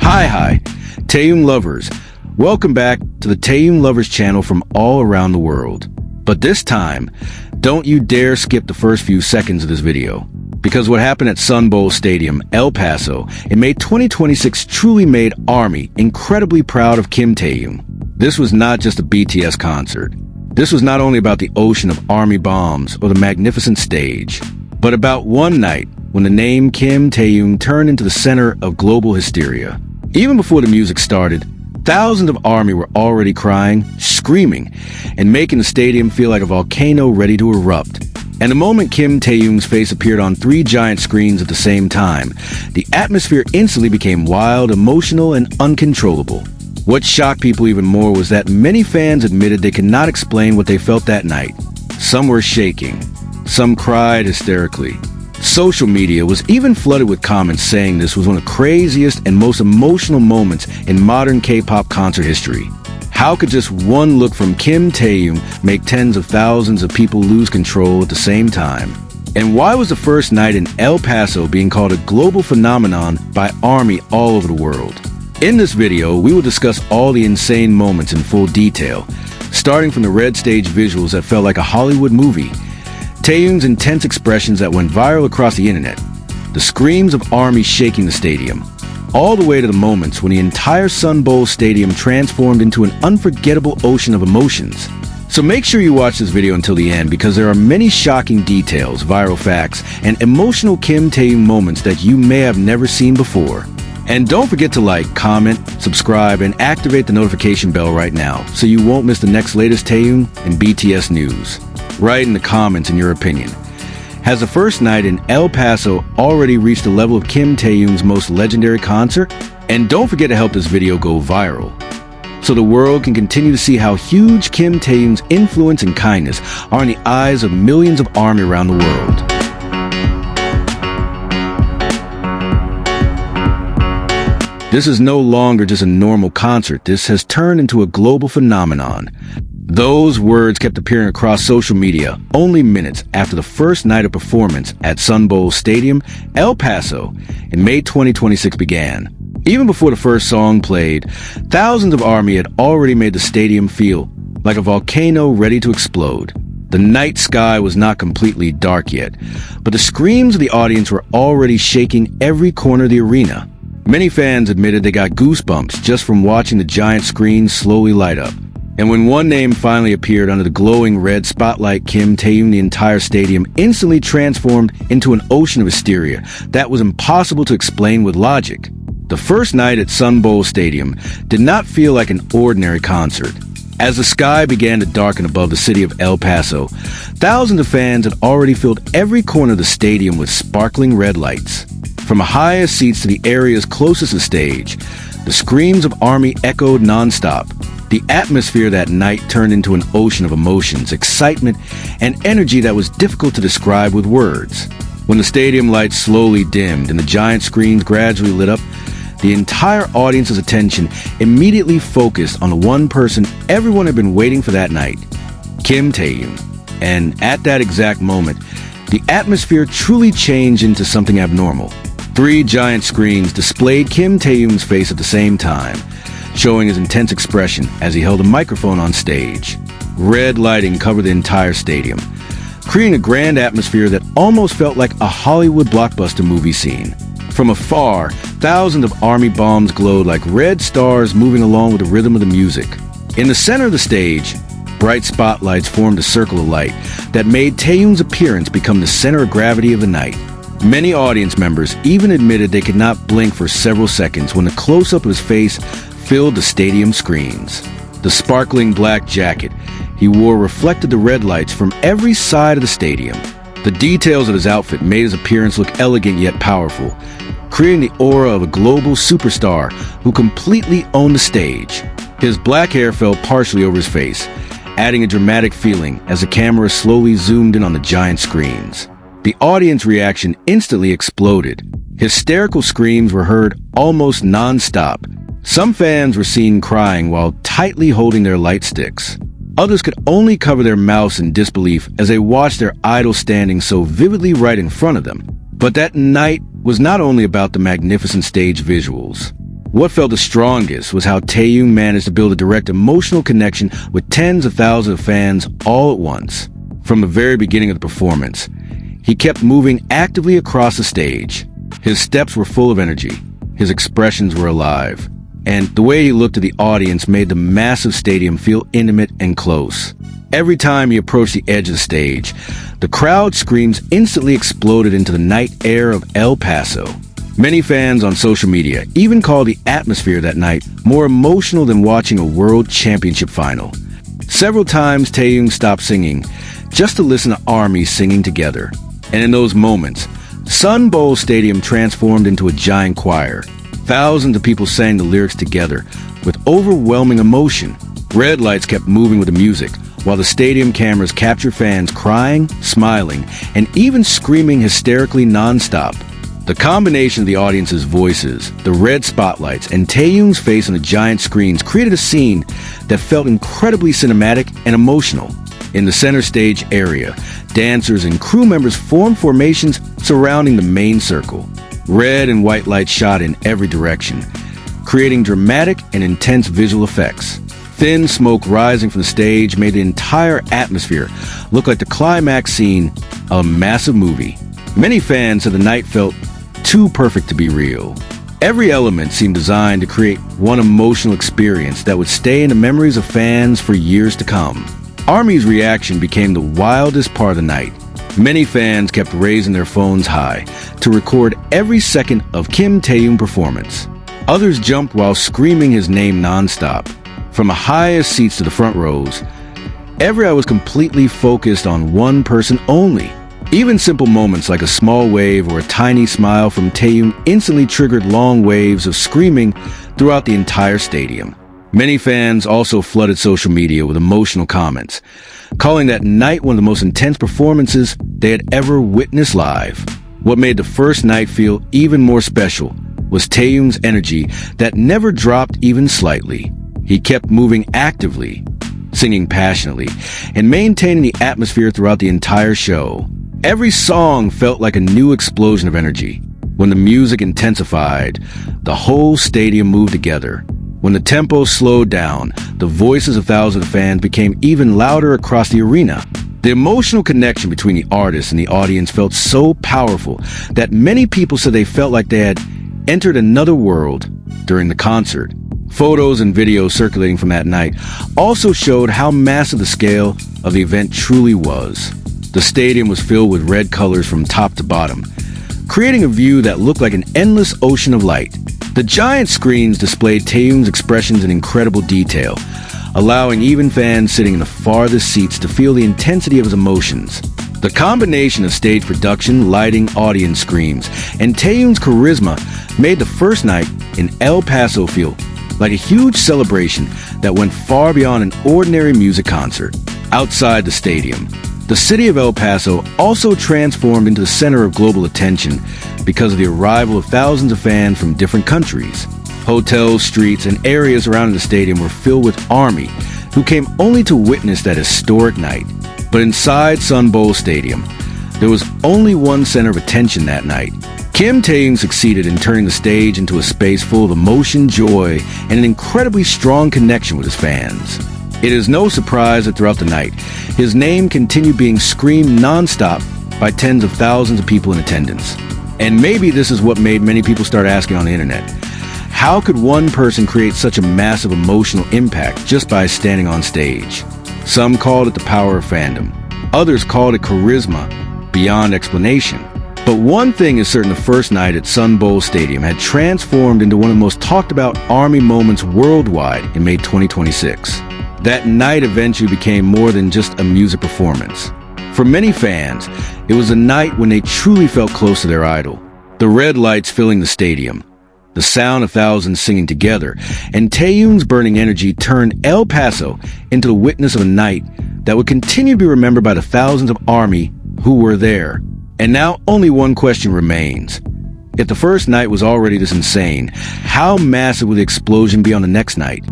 Hi, Taehyung Lovers. Welcome back to the Taehyung Lovers channel from all around the world. But this time, don't you dare skip the first few seconds of this video. Because what happened at Sun Bowl Stadium, El Paso, in May 2026 truly made ARMY incredibly proud of Kim Taehyung. This was not just a BTS concert. This was not only about the ocean of ARMY bombs or the magnificent stage, but about one night when the name Kim Taehyung turned into the center of global hysteria. Even before the music started, thousands of ARMY were already crying, screaming, and making the stadium feel like a volcano ready to erupt. And the moment Kim Taehyung's face appeared on 3 giant screens at the same time, the atmosphere instantly became wild, emotional, and uncontrollable. What shocked people even more was that many fans admitted they could not explain what they felt that night. Some were shaking. Some cried hysterically. Social media was even flooded with comments saying this was one of the craziest and most emotional moments in modern K-pop concert history. How could just one look from Kim Taehyung make tens of thousands of people lose control at the same time? And why was the first night in El Paso being called a global phenomenon by ARMY all over the world? In this video, we will discuss all the insane moments in full detail, starting from the red stage visuals that felt like a Hollywood movie, Taehyung's intense expressions that went viral across the internet, the screams of ARMY shaking the stadium, all the way to the moments when the entire Sun Bowl Stadium transformed into an unforgettable ocean of emotions. So make sure you watch this video until the end because there are many shocking details, viral facts, and emotional Kim Taehyung moments that you may have never seen before. And don't forget to like, comment, subscribe, and activate the notification bell right now so you won't miss the next latest Taehyung and BTS news. Write in the comments in your opinion. Has the first night in El Paso already reached the level of Kim Taehyung's most legendary concert? And don't forget to help this video go viral, so the world can continue to see how huge Kim Taehyung's influence and kindness are in the eyes of millions of ARMY around the world. This is no longer just a normal concert. This has turned into a global phenomenon. Those words kept appearing across social media only minutes after the first night of performance at Sun Bowl Stadium, El Paso, in May 2026 began. Even before the first song played, thousands of ARMY had already made the stadium feel like a volcano ready to explode. The night sky was not completely dark yet, but the screams of the audience were already shaking every corner of the arena. Many fans admitted they got goosebumps just from watching the giant screens slowly light up. And when one name finally appeared under the glowing red spotlight, Kim Taehyung, the entire stadium instantly transformed into an ocean of hysteria that was impossible to explain with logic. The first night at Sun Bowl Stadium did not feel like an ordinary concert. As the sky began to darken above the city of El Paso, thousands of fans had already filled every corner of the stadium with sparkling red lights. From the highest seats to the areas closest to the stage, the screams of ARMY echoed nonstop. The atmosphere that night turned into an ocean of emotions, excitement, and energy that was difficult to describe with words. When the stadium lights slowly dimmed and the giant screens gradually lit up, the entire audience's attention immediately focused on the one person everyone had been waiting for that night, Kim Taehyung. And at that exact moment, the atmosphere truly changed into something abnormal. 3 giant screens displayed Kim Taehyung's face at the same time, showing his intense expression as he held a microphone on stage. Red lighting covered the entire stadium, creating a grand atmosphere that almost felt like a Hollywood blockbuster movie scene. From afar, thousands of ARMY bombs glowed like red stars moving along with the rhythm of the music. In the center of the stage, bright spotlights formed a circle of light that made Taehyung's appearance become the center of gravity of the night. Many audience members even admitted they could not blink for several seconds when the close-up of his face filled the stadium screens. The sparkling black jacket he wore reflected the red lights from every side of the stadium. The details of his outfit made his appearance look elegant yet powerful, creating the aura of a global superstar who completely owned the stage. His black hair fell partially over his face, adding a dramatic feeling as the camera slowly zoomed in on the giant screens. The audience reaction instantly exploded. Hysterical screams were heard almost non-stop. Some fans were seen crying while tightly holding their light sticks. Others could only cover their mouths in disbelief as they watched their idol standing so vividly right in front of them. But that night was not only about the magnificent stage visuals. What felt the strongest was how Taehyung managed to build a direct emotional connection with tens of thousands of fans all at once. From the very beginning of the performance, he kept moving actively across the stage. His steps were full of energy, his expressions were alive, and the way he looked at the audience made the massive stadium feel intimate and close. Every time he approached the edge of the stage, the crowd screams instantly exploded into the night air of El Paso. Many fans on social media even called the atmosphere that night more emotional than watching a world championship final. Several times Taehyung stopped singing just to listen to armies singing together. And in those moments, Sun Bowl Stadium transformed into a giant choir. Thousands of people sang the lyrics together with overwhelming emotion. Red lights kept moving with the music, while the stadium cameras captured fans crying, smiling, and even screaming hysterically nonstop. The combination of the audience's voices, the red spotlights, and Taehyung's face on the giant screens created a scene that felt incredibly cinematic and emotional. In the center stage area, dancers and crew members formed formations surrounding the main circle. Red and white lights shot in every direction, creating dramatic and intense visual effects. Thin smoke rising from the stage made the entire atmosphere look like the climax scene of a massive movie. Many fans said the night felt too perfect to be real. Every element seemed designed to create one emotional experience that would stay in the memories of fans for years to come. ARMY's reaction became the wildest part of the night. Many fans kept raising their phones high to record every second of Kim Taehyung performance. Others jumped while screaming his name nonstop. From the highest seats to the front rows, every eye was completely focused on one person only. Even simple moments like a small wave or a tiny smile from Taehyung instantly triggered long waves of screaming throughout the entire stadium. Many fans also flooded social media with emotional comments, calling that night one of the most intense performances they had ever witnessed live. What made the first night feel even more special was Taehyung's energy that never dropped even slightly. He kept moving actively, singing passionately, and maintaining the atmosphere throughout the entire show. Every song felt like a new explosion of energy. When the music intensified, the whole stadium moved together. When the tempo slowed down, the voices of thousands of fans became even louder across the arena. The emotional connection between the artist and the audience felt so powerful that many people said they felt like they had entered another world during the concert. Photos and videos circulating from that night also showed how massive the scale of the event truly was. The stadium was filled with red colors from top to bottom, creating a view that looked like an endless ocean of light. The giant screens displayed Taehyung's expressions in incredible detail, allowing even fans sitting in the farthest seats to feel the intensity of his emotions. The combination of stage production, lighting, audience screams, and Taehyung's charisma made the first night in El Paso feel like a huge celebration that went far beyond an ordinary music concert. Outside the stadium, the city of El Paso also transformed into the center of global attention because of the arrival of thousands of fans from different countries. Hotels, streets, and areas surrounding the stadium were filled with ARMY, who came only to witness that historic night. But inside Sun Bowl Stadium, there was only one center of attention that night. Kim Taehyung succeeded in turning the stage into a space full of emotion, joy, and an incredibly strong connection with his fans. It is no surprise that throughout the night, his name continued being screamed nonstop by tens of thousands of people in attendance. And maybe this is what made many people start asking on the internet, how could one person create such a massive emotional impact just by standing on stage? Some called it the power of fandom. Others called it charisma beyond explanation. But one thing is certain: the first night at Sun Bowl Stadium had transformed into one of the most talked about ARMY moments worldwide in May 2026. That night eventually became more than just a music performance. For many fans, it was a night when they truly felt close to their idol. The red lights filling the stadium, the sound of thousands singing together, and Taehyung's burning energy turned El Paso into the witness of a night that would continue to be remembered by the thousands of ARMY who were there. And now only one question remains. If the first night was already this insane, how massive will the explosion be on the next night?